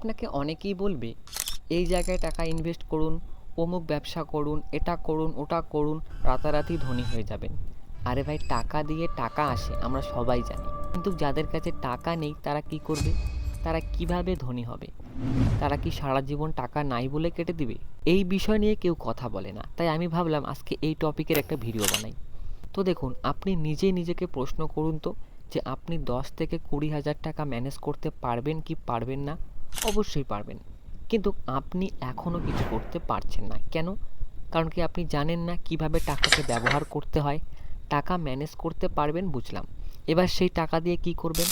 আপনাকে অনেকেই বলবে এই জায়গায় টাকা ইনভেস্ট করুন, অমুক ব্যবসা করুন, এটা করুন, ওটা করুন, রাতারাতি ধনী হয়ে যাবেন। আরে ভাই, টাকা দিয়ে টাকা আসে আমরা সবাই জানি, কিন্তু যাদের কাছে টাকা নেই তারা কি করবে? তারা কিভাবে ধনী হবে? তারা কি সারা জীবন টাকা নাই বলে কেটে দিবে? এই বিষয় নিয়ে কেউ কথা বলে না, তাই আমি ভাবলাম আজকে এই টপিকের একটা ভিডিও বানাই। তো দেখুন, আপনি নিজেই নিজেকে প্রশ্ন করুন তো, যে আপনি 10 থেকে 20 হাজার টাকা ম্যানেজ করতে পারবেন কি পারবেন না? অবশ্যই পারবেন, কিন্তু আপনি এখনও কিছু করতে পারছেন না কেন? কারণ কি আপনি জানেন না কিভাবে টাকাকে ব্যবহার করতে হয়? টাকা ম্যানেজ করতে পারবেন বুঝলাম, এবার সেই টাকা দিয়ে কি করবেন?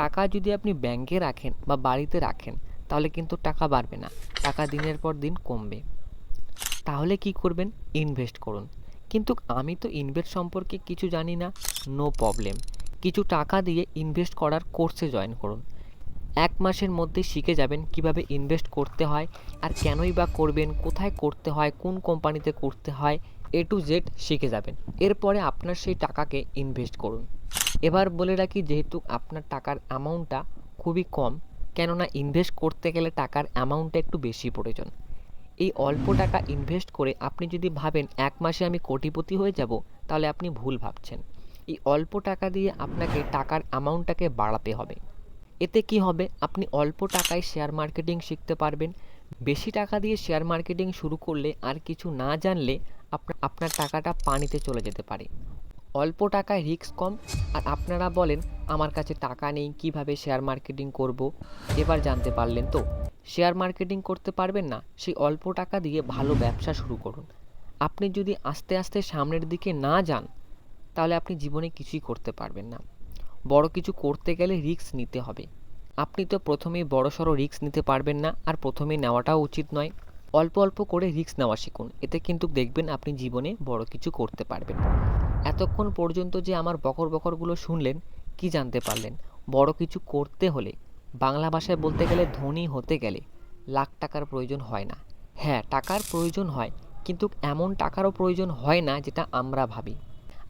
টাকা যদি আপনি ব্যাংকে রাখেন বা বাড়িতে রাখেন, তাহলে কিন্তু টাকা বাড়বে না, টাকা দিনের পর দিন কমবে। তাহলে কি করবেন? ইনভেস্ট করুন। কিন্তু আমি তো ইনভেস্ট সম্পর্কে কিছু জানি না। নো প্রবলেম, কিছু টাকা দিয়ে ইনভেস্ট করার কোর্সে জয়েন করুন। 1 মাসের মধ্যে শিখে যাবেন কিভাবে ইনভেস্ট করতে হয়, আর কেনই বা করবেন, কোথায় করতে হয়, কোন কোম্পানিতে করতে হয়, A to Z শিখে যাবেন। এরপরে আপনার সেই টাকাকে ইনভেস্ট করুন। এবার বলে রাখি, যেহেতু আপনার টাকার অ্যামাউন্টটা খুবই কম, কেননা ইনভেস্ট করতে গেলে টাকার অ্যামাউন্টটা একটু বেশি প্রয়োজন। এই অল্প টাকা ইনভেস্ট করে আপনি যদি ভাবেন 1 মাসে আমি কোটিপতি হয়ে যাব, তাহলে আপনি ভুল ভাবছেন। এই অল্প টাকা দিয়ে আপনাকে টাকার অ্যামাউন্টটাকে বাড়াতে হবে। এতে কি হবে? আপনি অল্প টাকায় শেয়ার মার্কেটিং শিখতে পারবেন। বেশি টাকা দিয়ে শেয়ার মার্কেটিং শুরু করলে আর কিছু না জানলে আপনার টাকাটা পানিতে চলে যেতে পারে। অল্প টাকায় রিস্ক কম। আর আপনারা বলেন আমার কাছে টাকা নেই, কিভাবে শেয়ার মার্কেটিং করব? এবার জানতে পারলেন তো, শেয়ার মার্কেটিং করতে পারবেন না, সেই অল্প টাকা দিয়ে ভালো ব্যবসা শুরু করুন। আপনি যদি আস্তে আস্তে সামনের দিকে না যান, তাহলে আপনি জীবনে কিছুই করতে পারবেন না। বড় কিছু করতে গেলে রিস্ক নিতে হবে। আপনি তো প্রথমেই বড়সড় রিস্ক নিতে পারবেন না, আর প্রথমেই নেওয়াটাও উচিত নয়। অল্প অল্প করে রিস্ক নেওয়া শিখুন, এতে কিন্তু দেখবেন আপনি জীবনে বড় কিছু করতে পারবেন। এতক্ষণ পর্যন্ত যে আমার বকর বকরগুলো শুনলেন, কি জানতে পারলেন? বড় কিছু করতে হলে, বাংলা ভাষায় বলতে গেলে ধনী হতে গেলে, লাখ টাকার প্রয়োজন হয় না। হ্যাঁ, টাকার প্রয়োজন হয়, কিন্তু এমন টাকারও প্রয়োজন হয় না যেটা আমরা ভাবি।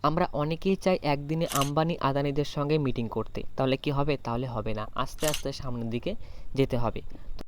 আমরা অনেকেই চাই একদিনে আম্বানি আদানিদের সঙ্গে মিটিং করতে, তাহলে কি হবে? তাহলে হবে না, আস্তে আস্তে সামনের দিকে যেতে হবে। তো